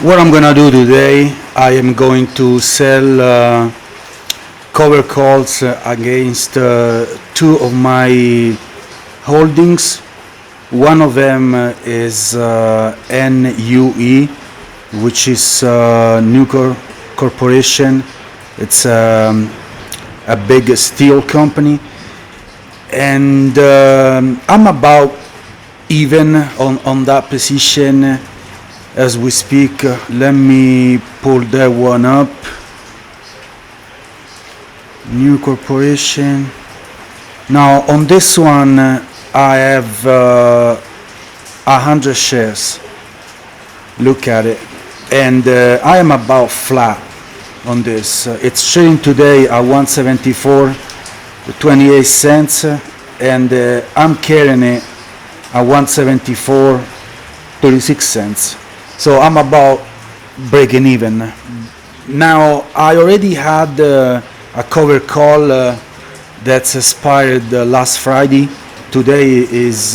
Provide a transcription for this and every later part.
What I'm gonna do today, I am going to sell cover calls against two of my holdings. One of them is NUE, which is Nucor Corporation. It's a big steel company, and I'm about even on that position as we speak. Let me pull that one up. New corporation. Now on this one, I have 100 shares. Look at it, and I am about flat on this. It's trading today at 174.28 cents, and I'm carrying it at 174.36 cents. So I'm about breaking even. Now I already had a cover call that's expired last Friday. Today is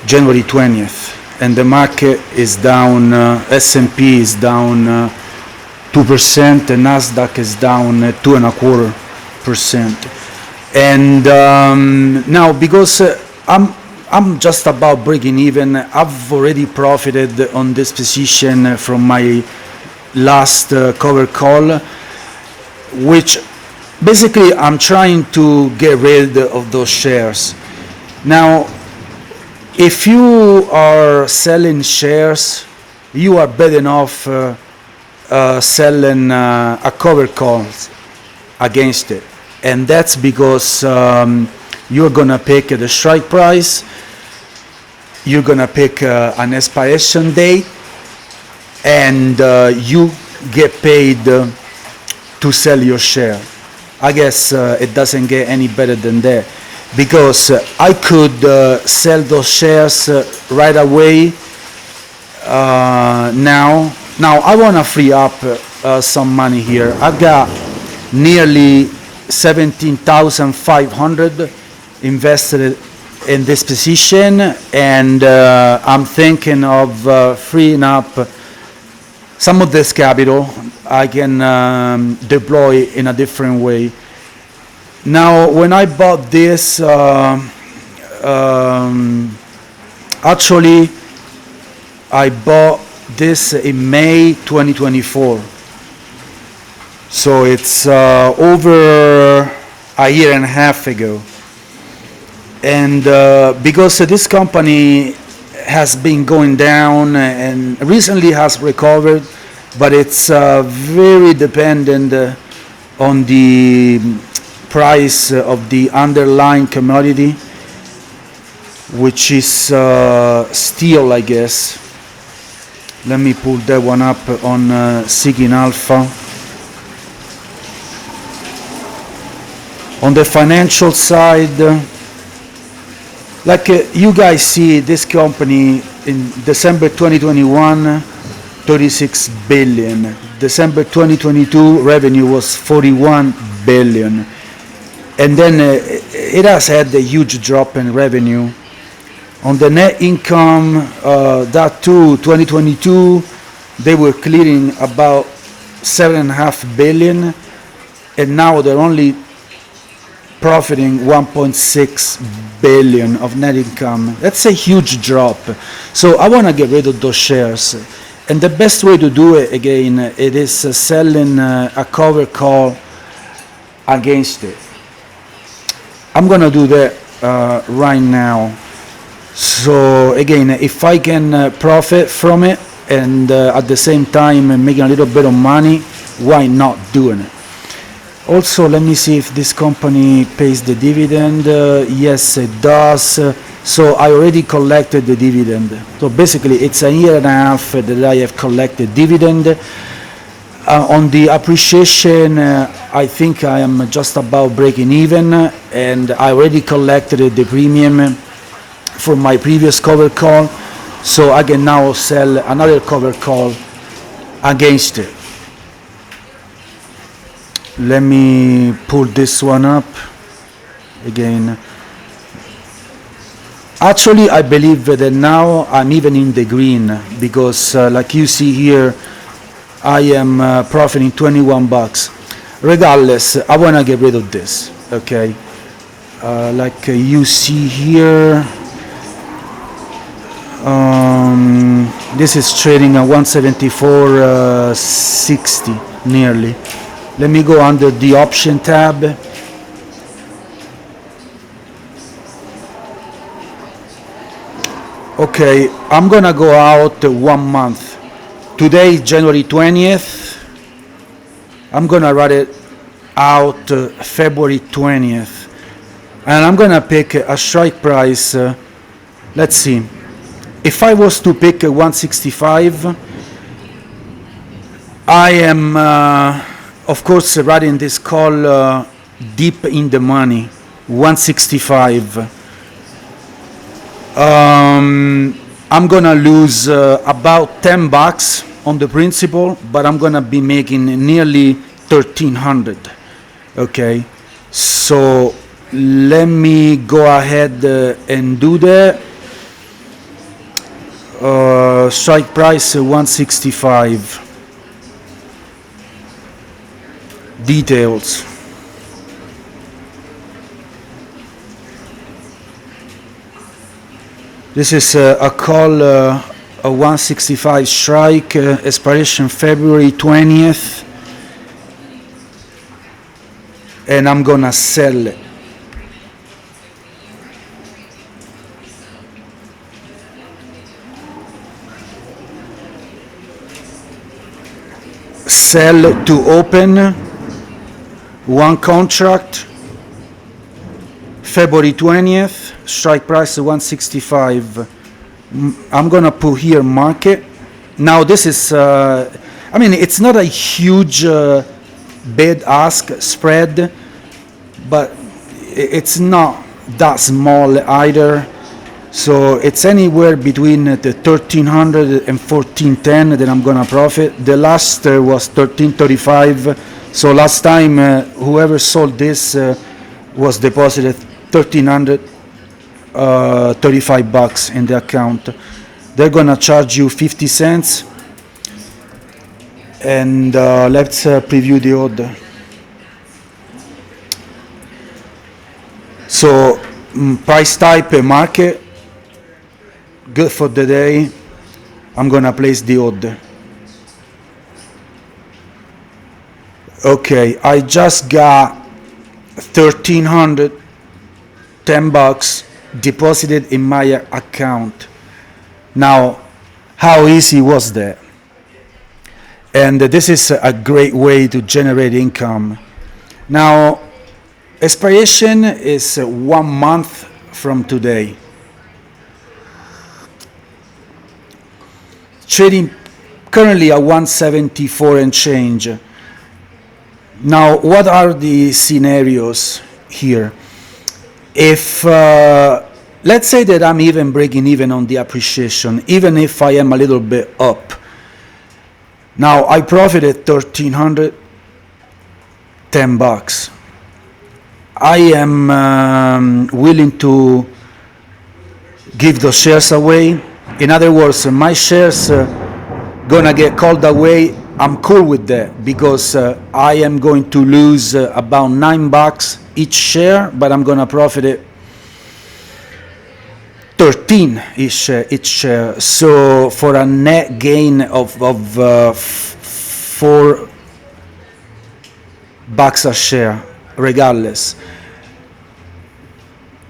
January 20th, and the market is down. S&P is down 2%, the Nasdaq is down 2.25%. And now, because I'm just about breaking even, I've already profited on this position from my last cover call, which basically I'm trying to get rid of those shares. Now, if you are selling shares, you are better off selling a cover call against it. And that's because you're gonna pick the strike price, you're gonna pick an expiration date, and you get paid to sell your share. I guess it doesn't get any better than that, because I could sell those shares right away now. Now I wanna free up some money here. I've got nearly 17,500 invested in this position, and I'm thinking of freeing up some of this capital. I can deploy in a different way. Now, when I bought this, actually I bought this in May 2024. So it's over a year and a half ago. And because this company has been going down and recently has recovered, but it's very dependent on the price of the underlying commodity, which is steel, I guess. Let me pull that one up on Seeking Alpha. On the financial side, like you guys see, this company in December 2021, 36 billion. December 2022 revenue was 41 billion. And then it has had a huge drop in revenue. On the net income, that too, 2022, they were clearing about 7.5 billion, and now they're only profiting 1.6 billion of net income. That's a huge drop. So I want to get rid of those shares. And the best way to do it, again, it is selling a cover call against it. I'm going to do that right now. So again, if I can profit from it and at the same time making a little bit of money, why not doing it? Also, let me see if this company pays the dividend. Yes, it does. So I already collected the dividend. So basically, it's a year and a half that I have collected dividend. On the appreciation, I think I am just about breaking even, and I already collected the premium from my previous cover call. So I can now sell another cover call against it. Let me pull this one up again. Actually, I believe that now I'm even in the green because, like you see here, I am profiting 21 bucks. Regardless, I want to get rid of this. Okay, like you see here, this is trading at 174.60 nearly. Let me go under the option tab. Okay, I'm gonna go out 1 month. Today, January 20th. I'm gonna write it out February 20th. And I'm gonna pick a strike price. Let's see. If I was to pick a 165, I am, of course, writing this call deep in the money, 165. I'm gonna lose about 10 bucks on the principal, but I'm gonna be making nearly 1300. Okay, so let me go ahead and do that. Strike price 165. Details. This is a call, a 165 strike, expiration February 20th, and I'm gonna sell it. Sell to open, one contract, February 20th, strike price 165. I'm gonna put here market. Now this is, I mean, it's not a huge bid-ask spread, but it's not that small either. So it's anywhere between the 1300 and 1410 that I'm gonna profit. The last was 1335. So last time whoever sold this was deposited 1335 bucks in the account. They're gonna charge you 50 cents. And let's preview the order. So price type market, good for the day. I'm gonna place the order. Okay, I just got 1310 bucks deposited in my account. Now, how easy was that? And this is a great way to generate income. Now, expiration is 1 month from today. Trading currently at 174 and change. Now, what are the scenarios here? If, let's say that I'm even breaking even on the appreciation, even if I am a little bit up. Now, I profited 1310 bucks. I am willing to give those shares away. In other words, my shares gonna get called away. I'm cool with that because I am going to lose about 9 bucks each share, but I'm gonna profit it 13 each share. So for a net gain of 4 bucks a share, regardless.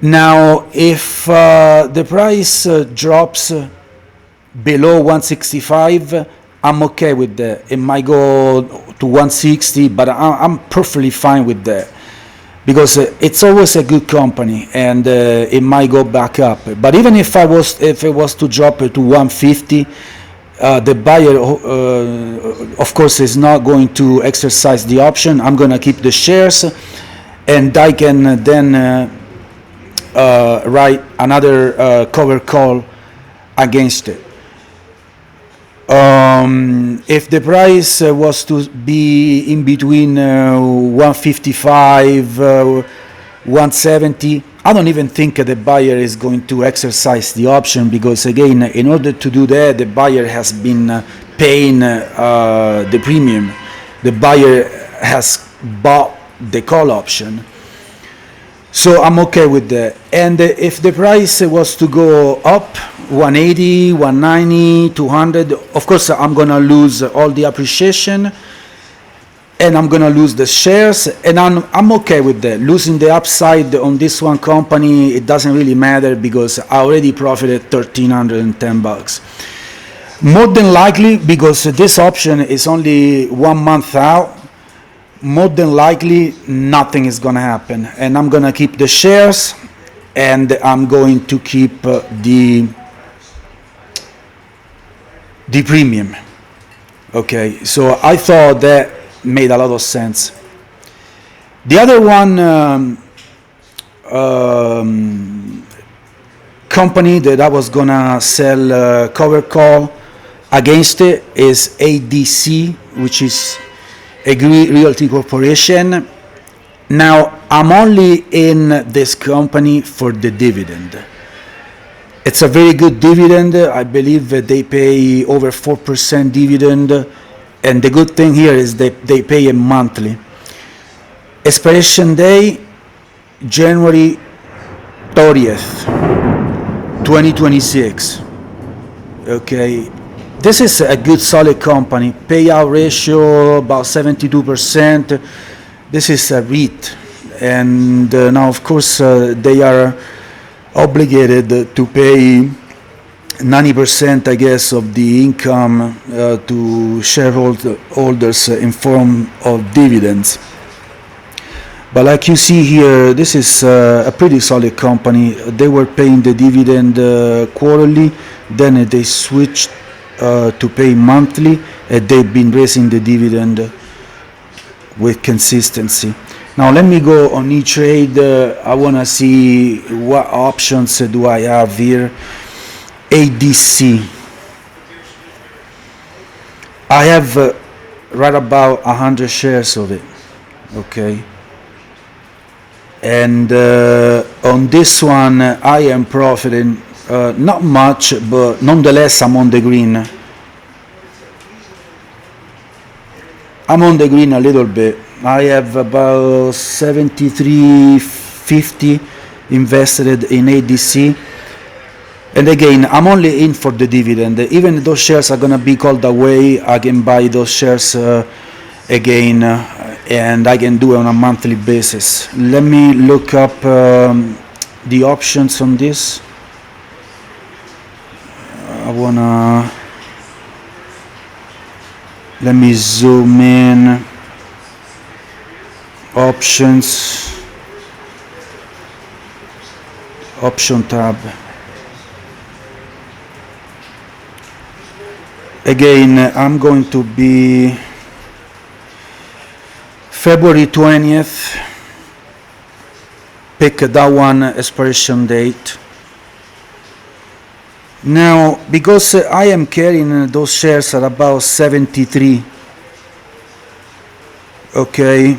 Now, if the price drops below 165, I'm okay with that. It might go to 160, but I'm perfectly fine with that because it's always a good company, and it might go back up. But even if it was to drop to 150, the buyer, of course, is not going to exercise the option. I'm going to keep the shares, and I can then write another cover call against it. If the price was to be in between 155, 170, I don't even think the buyer is going to exercise the option because, again, in order to do that, the buyer has been paying the premium. The buyer has bought the call option. So I'm okay with that. And if the price was to go up 180, 190, 200, of course I'm going to lose all the appreciation and I'm going to lose the shares, and I'm okay with that. Losing the upside on this one company, it doesn't really matter because I already profited $1,310. More than likely, because this option is only 1 month out, more than likely nothing is going to happen, and I'm going to keep the shares and I'm going to keep the premium. Okay, so I thought that made a lot of sense. The other one company that I was gonna sell cover call against it is ADC, which is Agree Realty Corporation. Now I'm only in this company for the dividend. It's a very good dividend. I believe that they pay over 4% dividend. And the good thing here is they pay it monthly. Expiration day, January 30th, 2026. Okay, this is a good solid company. Payout ratio about 72%. This is a REIT. And now of course they are obligated to pay 90%, I guess, of the income to shareholders in form of dividends. But like you see here, this is a pretty solid company. They were paying the dividend quarterly, then they switched to pay monthly, and they've been raising the dividend with consistency. Now let me go on E-Trade. I want to see what options do I have here. ADC. I have right about 100 shares of it. Okay. And on this one, I am profiting not much, but nonetheless, I'm on the green. I'm on the green a little bit. I have about 73.50 invested in ADC. And again, I'm only in for the dividend. Even if those shares are going to be called away, I can buy those shares again, and I can do it on a monthly basis. Let me look up the options on this. Let me zoom in. Options. Option tab. Again, I'm going to be February 20th, pick that one expiration date. Now, because I am carrying those shares at about 73, okay,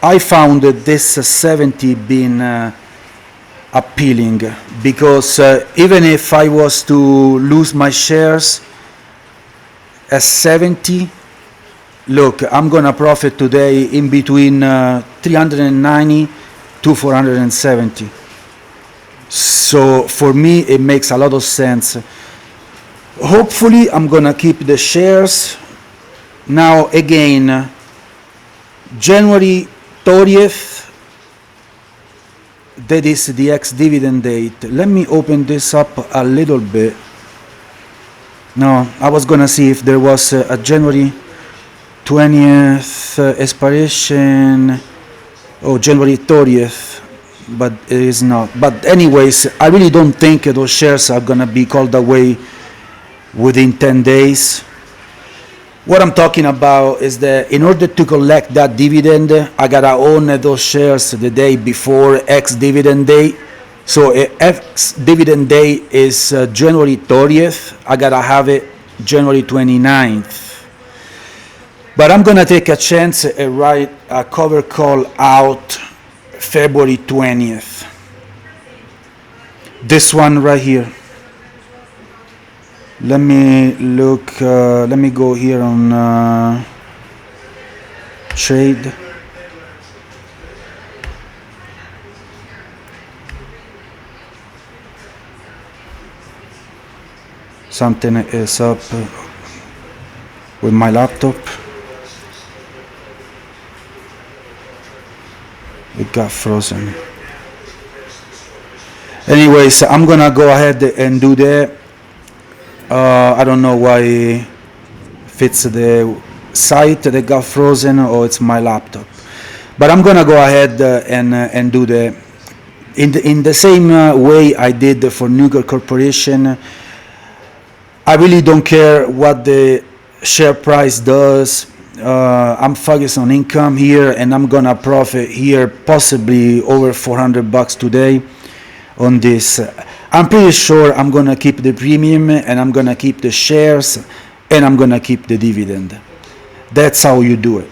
I found that this 70 being appealing, because even if I was to lose my shares at 70, look, I'm gonna profit today in between 390 to 470. So for me, it makes a lot of sense. Hopefully, I'm gonna keep the shares. Now again, January 30th, that is the ex-dividend date. Let me open this up a little bit. No, I was gonna see if there was a January 20th expiration, or January 30th, but it is not. But anyways, I really don't think those shares are gonna be called away within 10 days. What I'm talking about is that in order to collect that dividend, I gotta own those shares the day before ex-dividend day. So ex-dividend day is January 30th. I gotta have it January 29th. But I'm gonna take a chance and write a cover call out February 20th. This one right here. Let me look, let me go here on trade. Something is up with my laptop. It got frozen. Anyways, I'm gonna go ahead and do that. I don't know why if it's the site that got frozen or it's my laptop, but I'm gonna go ahead and do that in the same way I did for Nucor Corporation. I really don't care what the share price does. I'm focused on income here, and I'm gonna profit here possibly over $400 today on this. I'm pretty sure I'm gonna keep the premium, and I'm gonna keep the shares, and I'm gonna keep the dividend. That's how you do it.